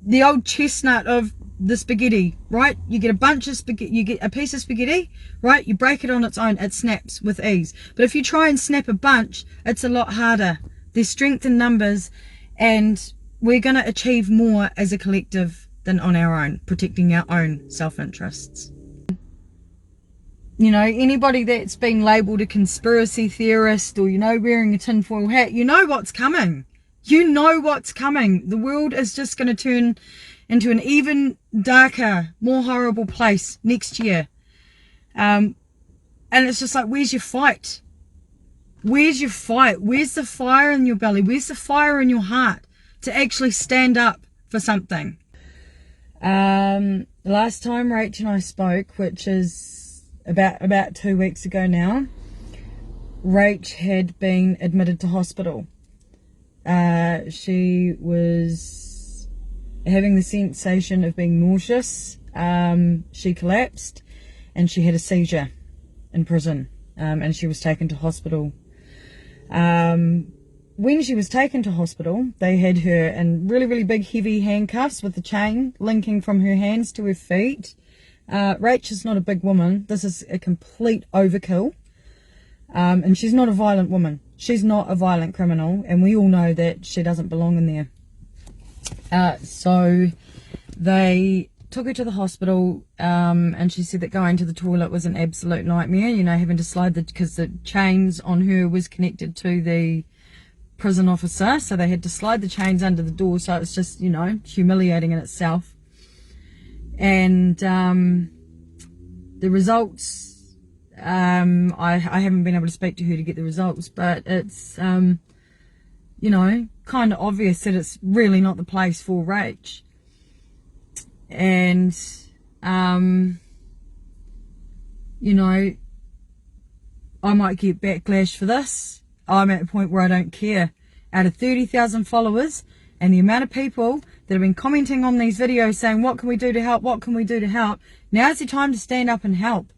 the old chestnut of the spaghetti, right? You get a bunch of spaghetti, you get a piece of spaghetti, right? You break it on its own, it snaps with ease. But if you try and snap a bunch, it's a lot harder. There's strength in numbers, and we're going to achieve more as a collective than on our own, protecting our own self-interests. You know, anybody that's been labelled a conspiracy theorist or, you know, wearing a tinfoil hat, you know what's coming. You know what's coming. The world is just going to turn into an even darker, more horrible place next year. And it's just like, where's your fight? Where's your fight? Where's the fire in your belly? Where's the fire in your heart to actually stand up for something? Last time Rach and I spoke, which is about 2 weeks ago now, Rach had been admitted to hospital. She was having the sensation of being nauseous. She collapsed and she had a seizure in prison, and she was taken to hospital. When she was taken to hospital, they had her in really, really big, heavy handcuffs with a chain linking from her hands to her feet. Rach is not a big woman. This is a complete overkill. And she's not a violent woman. She's not a violent criminal, and we all know that she doesn't belong in there. So they took her to the hospital, and she said that going to the toilet was an absolute nightmare, you know, having to slide because the chains on her was connected to the prison officer, so they had to slide the chains under the door, so it's just, you know, humiliating in itself. And the results, I haven't been able to speak to her to get the results, but it's, you know, kind of obvious that it's really not the place for Rach. And, you know, I might get backlash for this. I'm at a point where I don't care. Out of 30,000 followers and the amount of people that have been commenting on these videos saying, what can we do to help? What can we do to help? Now's the time to stand up and help.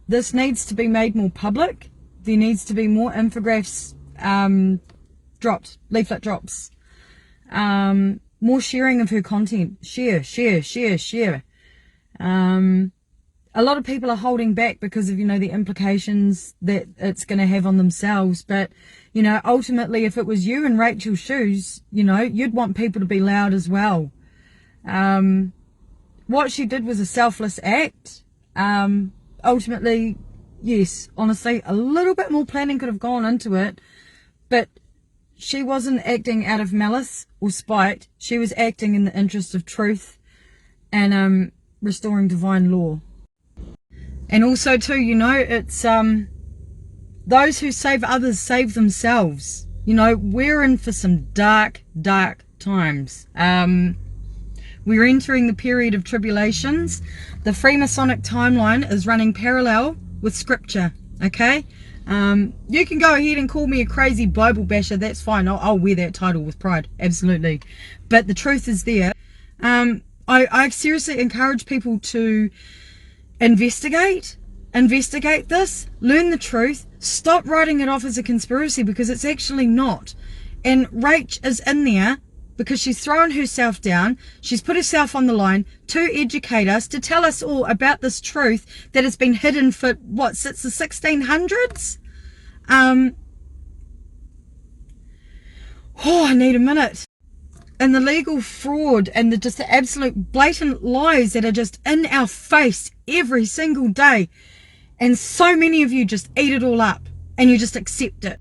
This needs to be made more public. There needs to be more infographics dropped, leaflet drops, more sharing of her content. Share. A lot of people are holding back because of, you know, the implications that it's going to have on themselves. But, you know, ultimately, if it was you in Rachel's shoes, you know, you'd want people to be loud as well. What she did was a selfless act. Ultimately, yes, honestly, a little bit more planning could have gone into it, but she wasn't acting out of malice or spite. She was acting in the interest of truth and restoring divine law. And also too, you know, it's those who save others save themselves. You know, we're in for some dark times. We're entering the period of tribulations. The Freemasonic timeline is running parallel with scripture, okay? You can go ahead and call me a crazy Bible basher, that's fine. I'll wear that title with pride, absolutely. But the truth is there. I seriously encourage people to investigate this, learn the truth, stop writing it off as a conspiracy, because it's actually not. And Rach is in there because she's thrown herself down, she's put herself on the line to educate us, to tell us all about this truth that has been hidden for, what, since the 1600s? I need a minute. And the legal fraud and the absolute blatant lies that are just in our face every single day. And so many of you just eat it all up and you just accept it.